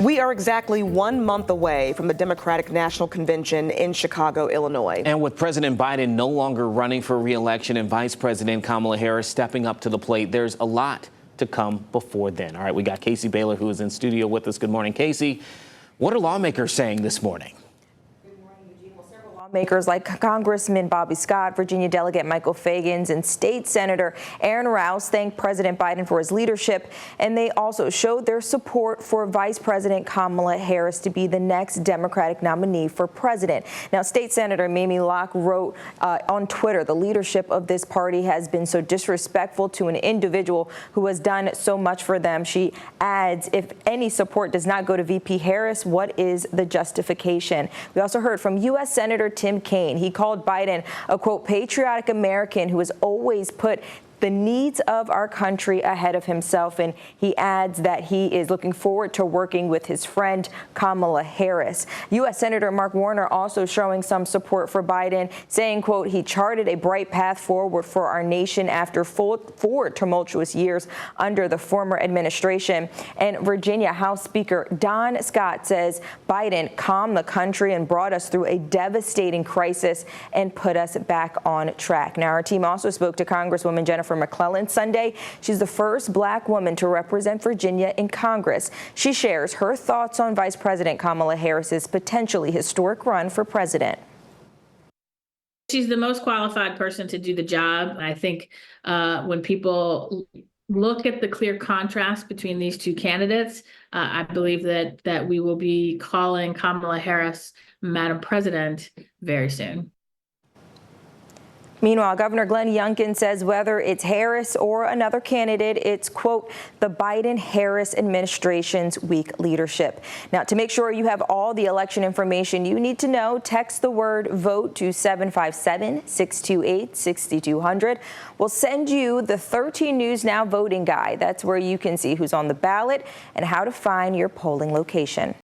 We are exactly 1 month away from the Democratic National Convention in Chicago, Illinois. And with President Biden no longer running for re-election and Vice President Kamala Harris stepping up to the plate, there's a lot to come before then. All right, we got Kaicey Baylor, who is in studio with us. Good morning, Kaicey. What are lawmakers saying this morning? Lawmakers like Congressman Bobby Scott, Virginia Delegate Michael Fagans, and State Senator Aaron Rouse thanked President Biden for his leadership, and they also showed their support for Vice President Kamala Harris to be the next Democratic nominee for president. Now, State Senator Mamie Locke wrote on Twitter, the leadership of this party has been so disrespectful to an individual who has done so much for them. She adds, if any support does not go to VP Harris, what is the justification? We also heard from U.S. Senator Tim Kaine. He called Biden a, quote, patriotic American who has always put the needs of our country ahead of himself. And he adds that he is looking forward to working with his friend Kamala Harris. U.S. Senator Mark Warner also showing some support for Biden, saying, quote, he charted a bright path forward for our nation after four tumultuous years under the former administration. And Virginia House Speaker Don Scott says Biden calmed the country and brought us through a devastating crisis and put us back on track. Now, our team also spoke to Congresswoman Jennifer McClellan Sunday. She's the first black woman to represent Virginia in Congress. She shares her thoughts on Vice President Kamala Harris's potentially historic run for president. She's the most qualified person to do the job. I think when people look at the clear contrast between these two candidates, I believe that we will be calling Kamala Harris Madam President very soon. Meanwhile, Governor Glenn Youngkin says whether it's Harris or another candidate, it's, quote, the Biden-Harris administration's weak leadership. Now, to make sure you have all the election information you need to know, text the word VOTE to 757-628-6200. We'll send you the 13 News Now voting guide. That's where you can see who's on the ballot and how to find your polling location.